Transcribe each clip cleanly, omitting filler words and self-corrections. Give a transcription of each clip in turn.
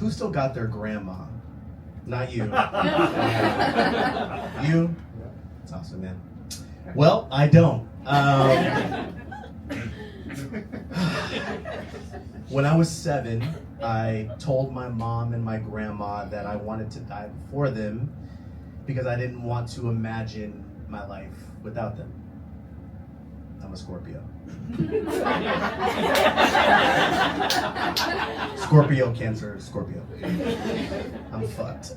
Who still got their grandma? Not you. You? That's awesome, man. Well, I don't. When I was 7, I told my mom and my grandma that I wanted to die before them because I didn't want to imagine my life without them. I'm a Scorpio. Scorpio, Cancer, Scorpio. I'm fucked.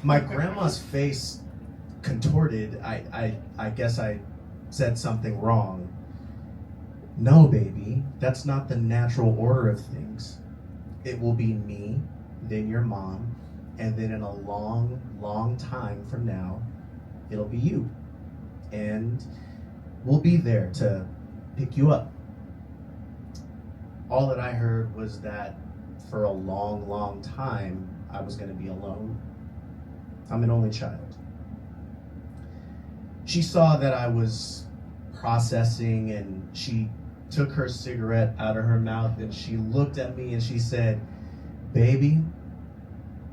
My grandma's face contorted. I guess I said something wrong. No, baby, that's not the natural order of things. It will be me, then your mom, and then in a long, long time from now, it'll be you. And we'll be there to pick you up. All that I heard was that for a long, long time, I was going to be alone. I'm an only child. She saw that I was processing, and she took her cigarette out of her mouth and she looked at me and she said, "Baby,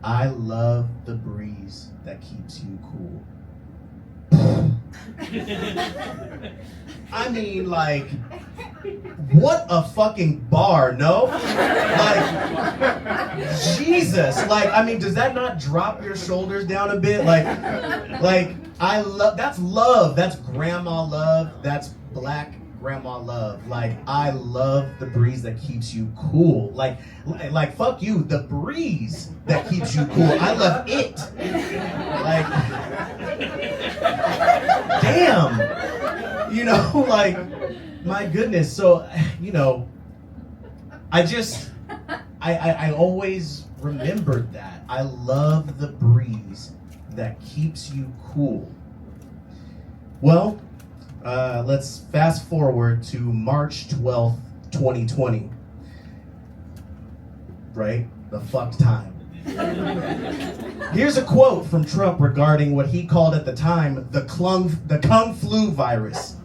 I love the breeze that keeps you cool." I mean, like, what a fucking bar, no? Like, Jesus, like, I mean, does that not drop your shoulders down a bit? Like, I love, that's grandma love, that's black grandma love. Like, I love the breeze that keeps you cool. Like, fuck you, the breeze that keeps you cool. I love it. Like, damn, you know, like, my goodness. So, you know, I always remembered that. I love the breeze that keeps you cool. Well, let's fast forward to March 12th, 2020. Right? The fucked time. Here's a quote from Trump regarding what he called at the time the Kung Flu virus.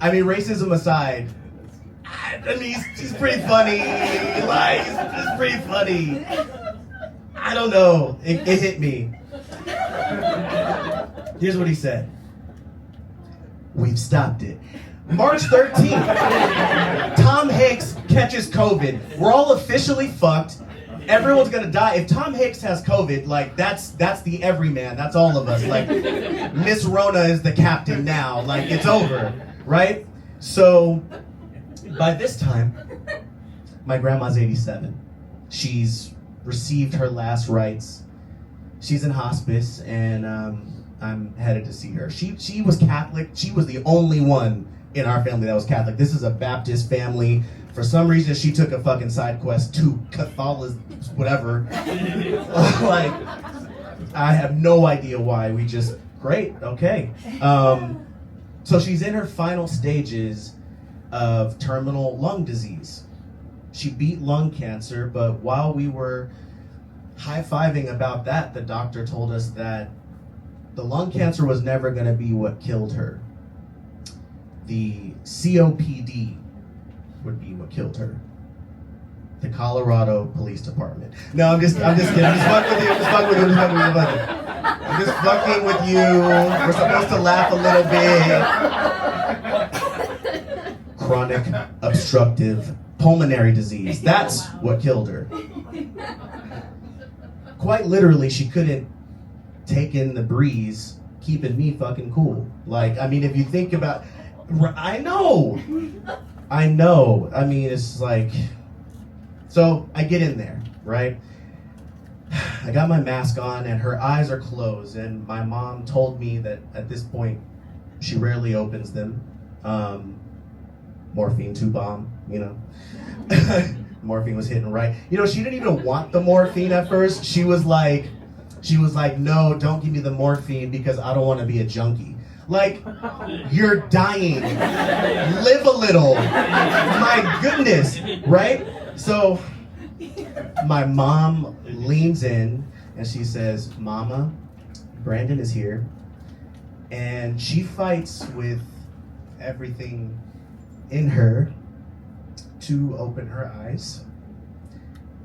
I mean, racism aside, I mean, he's pretty funny. Like, he's pretty funny. I don't know. It hit me. Here's what he said. "We've stopped it. March 13th, Tom Hanks catches COVID. We're all officially fucked. Everyone's gonna die. If Tom Hanks has COVID, like, that's the everyman. That's all of us. Like, Miss Rona is the captain now. Like, it's over, right?" So, by this time, my grandma's 87. She's received her last rites. She's in hospice, and I'm headed to see her. She was Catholic. She was the only one in our family that was Catholic. This is a Baptist family. For some reason, she took a fucking side quest to Catholicism, whatever. Like, I have no idea why. We just, great, okay. So she's in her final stages of terminal lung disease. She beat lung cancer, but while we were high-fiving about that, the doctor told us that the lung cancer was never going to be what killed her. The COPD would be what killed her. The Colorado Police Department. No, I'm just kidding. I'm just fucking with you. We're supposed to laugh a little bit. Chronic obstructive pulmonary disease. That's what killed her. Quite literally, she couldn't take in the breeze, keeping me fucking cool. Like, I mean, if you think about, I know. I mean, it's like, so I get in there, right? I got my mask on and her eyes are closed, and my mom told me that at this point, she rarely opens them. Morphine 2 bomb, you know. Morphine was hitting right. You know, she didn't even want the morphine at first. She was like, "No, don't give me the morphine because I don't want to be a junkie." Like, you're dying. Live a little. My goodness, right? So my mom leans in and she says, "Mama, Brandon is here." And she fights with everything in her to open her eyes,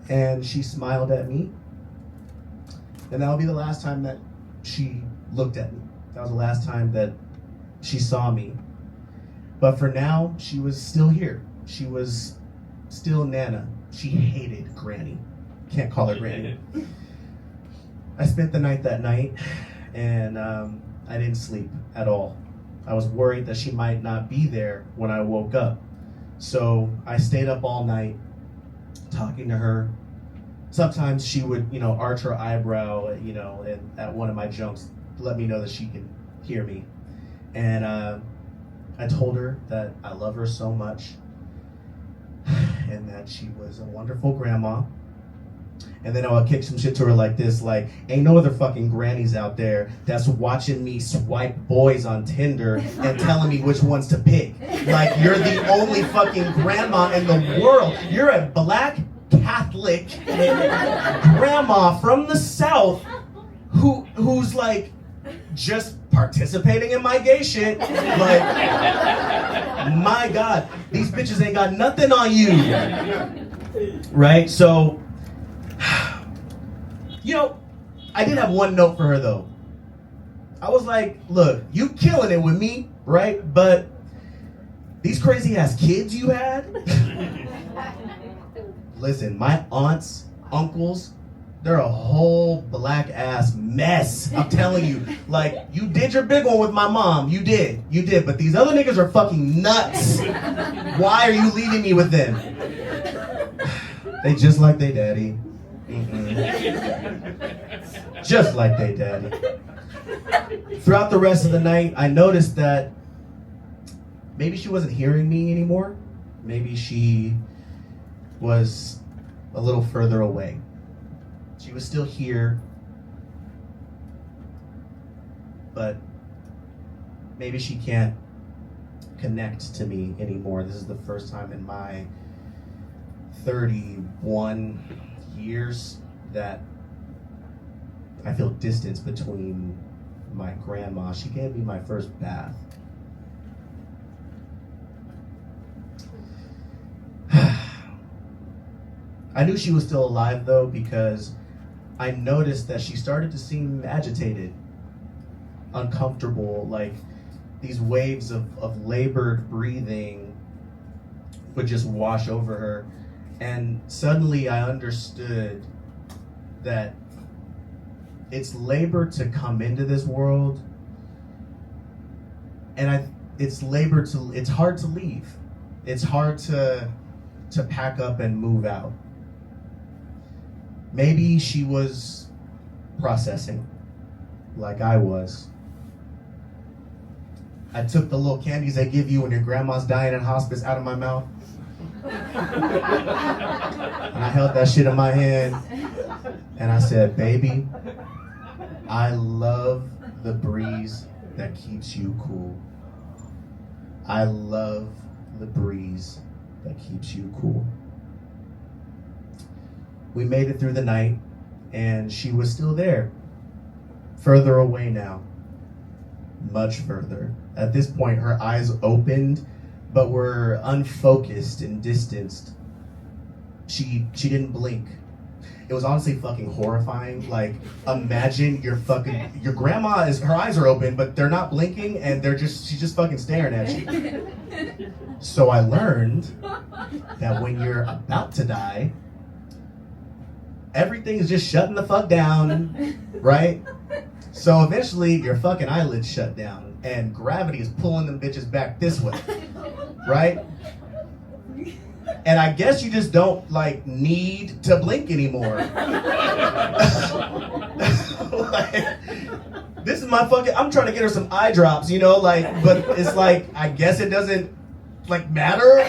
and she smiled at me, and that will be the last time that she looked at me. That was the last time that she saw me. But for now, she was still here. She was still Nana. She hated Granny. Can't call her Granny. I spent the night that night, and I didn't sleep at all. I was worried that she might not be there when I woke up. So I stayed up all night talking to her. Sometimes she would, arch her eyebrow, at one of my jokes to let me know that she could hear me. And I told her that I love her so much and that she was a wonderful grandma. And then I would kick some shit to her like this, like, ain't no other fucking grannies out there that's watching me swipe boys on Tinder and telling me which ones to pick. Like, you're the only fucking grandma in the world. You're a black Catholic grandma from the South who's like just participating in my gay shit. Like, my God, these bitches ain't got nothing on you. Right? So, I did have one note for her though. I was like, look, you killing it with me, right? But these crazy ass kids you had, listen, my aunts, uncles, they're a whole black ass mess. I'm telling you, like, you did your big one with my mom. You did, but these other niggas are fucking nuts. Why are you leaving me with them? They just like they daddy. Just like they daddy. Throughout the rest of the night, I noticed that maybe she wasn't hearing me anymore. Maybe she was a little further away. She was still here, but maybe she can't connect to me anymore. This is the first time in my 31 years that I feel distance between my grandma. She gave me my first bath. I knew she was still alive though because I noticed that she started to seem agitated, uncomfortable, like these waves of labored breathing would just wash over her. And suddenly I understood that it's labor to come into this world, and it's hard to leave. It's hard to pack up and move out. Maybe she was processing like I was. I took the little candies they give you when your grandma's dying in hospice out of my mouth. And I held that shit in my hand and I said, baby, I love the breeze that keeps you cool. I love the breeze that keeps you cool. We made it through the night and she was still there. Further away now. Much further. At this point, her eyes opened but were unfocused and distanced. She didn't blink. It was honestly fucking horrifying. Like, imagine your grandma her eyes are open, but they're not blinking and she's just fucking staring at you. So I learned that when you're about to die, everything is just shutting the fuck down, right? So eventually your fucking eyelids shut down and gravity is pulling them bitches back this way, right? And I guess you just don't need to blink anymore. This is my fucking, I'm trying to get her some eye drops, but it's I guess it doesn't matter.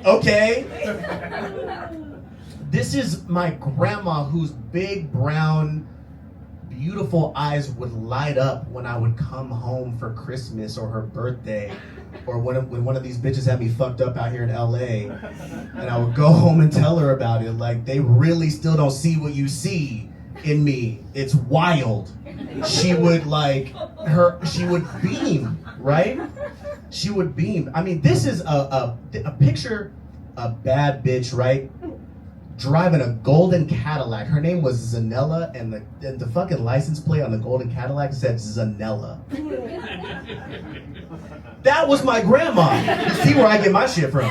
Okay. This is my grandma whose big brown beautiful eyes would light up when I would come home for Christmas or her birthday, or when one of these bitches had me fucked up out here in LA, and I would go home and tell her about it. They really still don't see what you see in me. It's wild. She would she would beam, right? she would beam. I mean, this is a picture, a bad bitch, right? Driving a golden Cadillac. Her name was Zanella, and the fucking license plate on the golden Cadillac said Zanella. That was my grandma. You see where I get my shit from.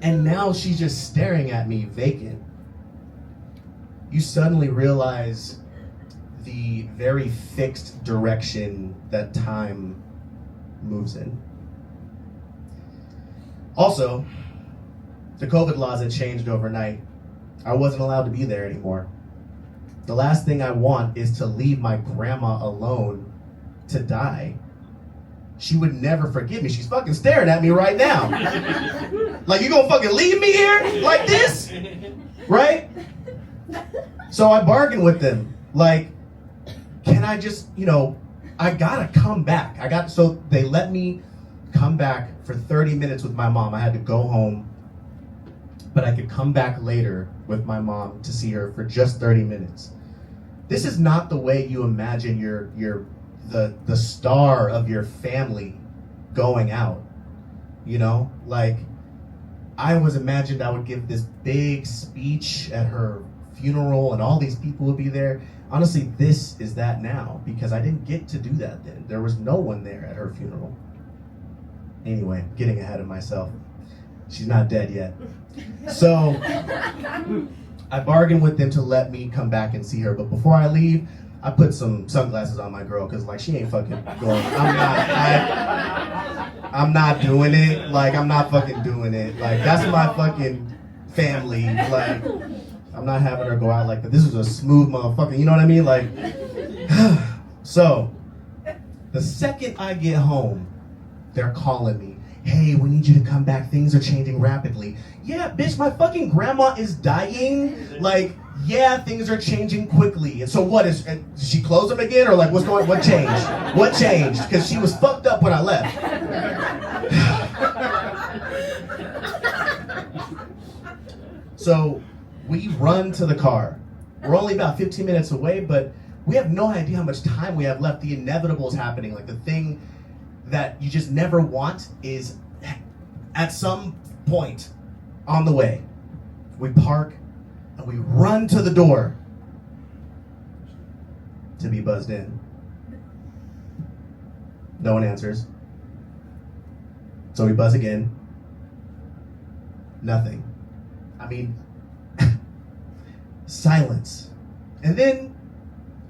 And now she's just staring at me vacant. You suddenly realize the very fixed direction that time moves in. Also, the COVID laws had changed overnight. I wasn't allowed to be there anymore. The last thing I want is to leave my grandma alone to die. She would never forgive me. She's fucking staring at me right now. Like, you gonna fucking leave me here like this? Right? So I bargained with them. Like, can I just, I gotta come back. So they let me come back for 30 minutes with my mom. I had to go home, but I could come back later with my mom to see her for just 30 minutes. This is not the way you imagine the star of your family going out. Like, I was imagined I would give this big speech at her funeral and all these people would be there. Honestly, this is that now, because I didn't get to do that then. There was no one there at her funeral. Anyway, getting ahead of myself. She's not dead yet. So I bargained with them to let me come back and see her. But before I leave, I put some sunglasses on my girl, because like, she ain't fucking going. I'm not doing it. Like, I'm not fucking doing it. Like, that's my fucking family. Like, I'm not having her go out like that. This is a smooth motherfucker, you know what I mean? Like, so the second I get home, they're calling me. Hey, we need you to come back. Things are changing rapidly. Yeah, bitch, my fucking grandma is dying. Like, yeah, things are changing quickly. And so did she close them again? Or like, what changed? What changed? Because she was fucked up when I left. So we run to the car. We're only about 15 minutes away, but we have no idea how much time we have left. The inevitable is happening. Like, the thing that you just never want is at some point on the way. We park and we run to the door to be buzzed in. No one answers. So we buzz again. Nothing. I mean, silence. And then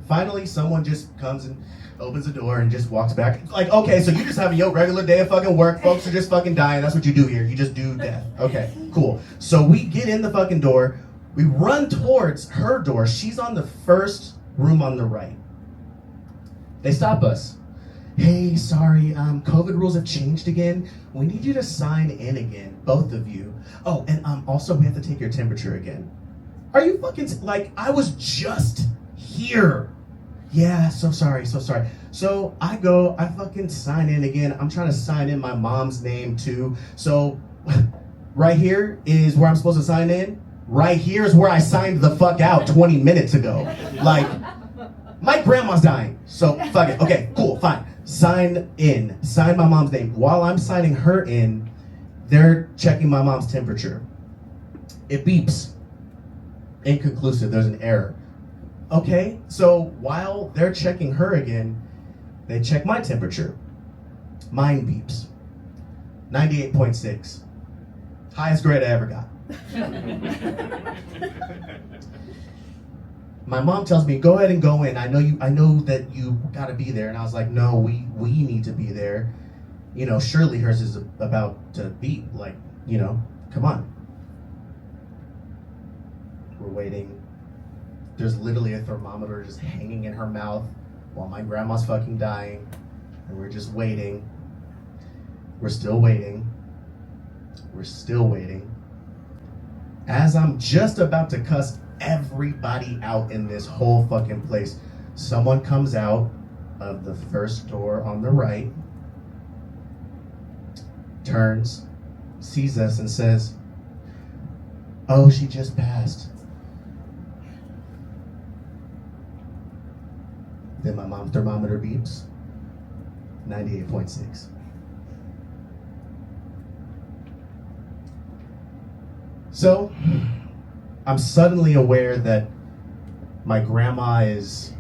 finally someone just comes and opens the door and just walks back. Like, okay, so you just have a regular day of fucking work. Folks are just fucking dying. That's what you do here. You just do death. Okay, cool. So we get in the fucking door. We run towards her door. She's on the first room on the right. They stop us. Hey, sorry, COVID rules have changed again. We need you to sign in again, both of you. Oh, and also we have to take your temperature again. Are you fucking, like, I was just here. Yeah, so sorry. So I fucking sign in again. I'm trying to sign in my mom's name too. So right here is where I'm supposed to sign in. Right here is where I signed the fuck out 20 minutes ago. Like, my grandma's dying. So fuck it. Okay, cool, fine. Sign in. Sign my mom's name. While I'm signing her in, they're checking my mom's temperature. It beeps. Inconclusive. There's an error. Okay, so while they're checking her again, they check my temperature. Mine beeps. 98.6. Highest grade I ever got. My mom tells me, go ahead and go in. I know that you gotta be there. And I was like, no, we need to be there. Surely hers is about to beep. Like, come on. We're waiting. There's literally a thermometer just hanging in her mouth while my grandma's fucking dying. And we're just waiting. We're still waiting. We're still waiting. As I'm just about to cuss everybody out in this whole fucking place, someone comes out of the first door on the right, turns, sees us, and says, "Oh, she just passed." Then my mom's thermometer beeps. 98.6. So, I'm suddenly aware that my grandma is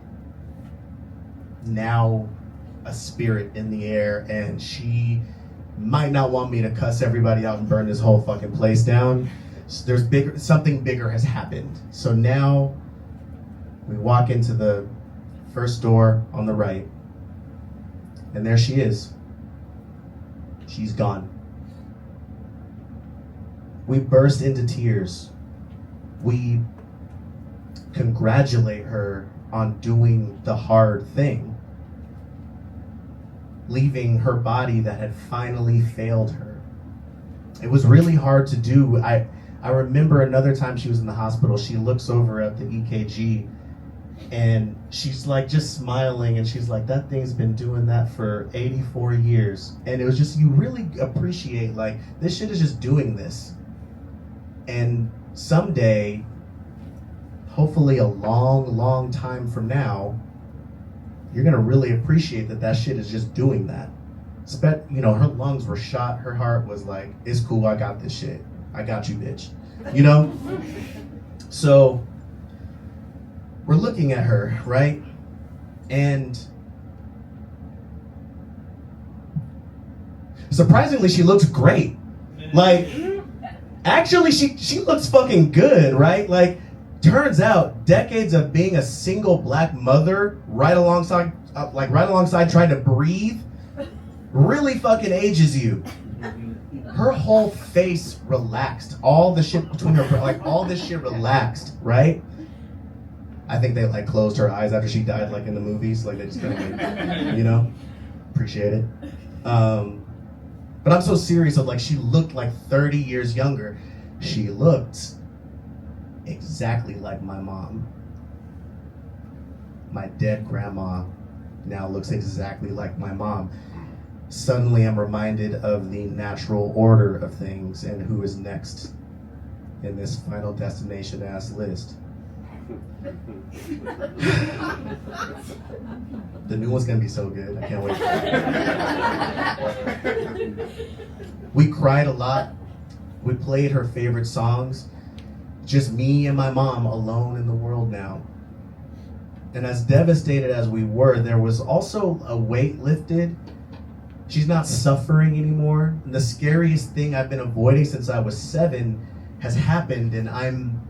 now a spirit in the air, and she might not want me to cuss everybody out and burn this whole fucking place down. So something bigger has happened. So now we walk into the first door on the right, and there she is. She's gone. We burst into tears. We congratulate her on doing the hard thing, leaving her body that had finally failed her. It was really hard to do. I remember another time she was in the hospital, she looks over at the EKG and she's like just smiling, and she's like, that thing's been doing that for 84 years. And it was just, you really appreciate, like, this shit is just doing this. And someday, hopefully a long, long time from now, you're gonna really appreciate that shit is just doing that. You know, her lungs were shot, her heart was like, it's cool, I got this shit. I got you, bitch. You know? So, we're looking at her, right? And surprisingly, she looks great. Like, actually, she looks fucking good, right? Like, turns out decades of being a single black mother right alongside trying to breathe really fucking ages you. Her whole face relaxed. All the shit between her, like, all this shit relaxed, right? I think they, like, closed her eyes after she died, like in the movies. Like, they just kind of, like, you know, appreciate it. But I'm so serious of, like, she looked like 30 years younger. She looked exactly like my mom. My dead grandma now looks exactly like my mom. Suddenly I'm reminded of the natural order of things and who is next in this Final Destination ass list. The new one's gonna be so good. I can't wait. We cried a lot. We played her favorite songs. Just me and my mom alone in the world now. And as devastated as we were, there was also a weight lifted. She's not suffering anymore. And the scariest thing I've been avoiding since I was 7 has happened, and I'm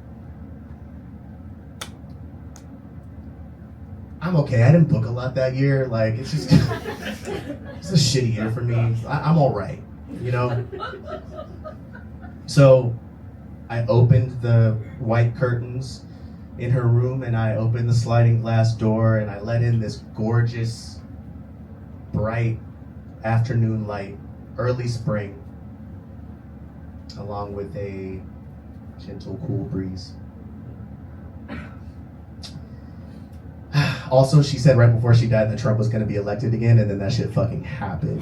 okay. I didn't book a lot that year. Like, it's just, it's a shitty year for me. I'm all right, you know? So I opened the white curtains in her room, and I opened the sliding glass door, and I let in this gorgeous, bright afternoon light, early spring, along with a gentle, cool breeze. Also, she said right before she died that Trump was going to be elected again, and then that shit fucking happened.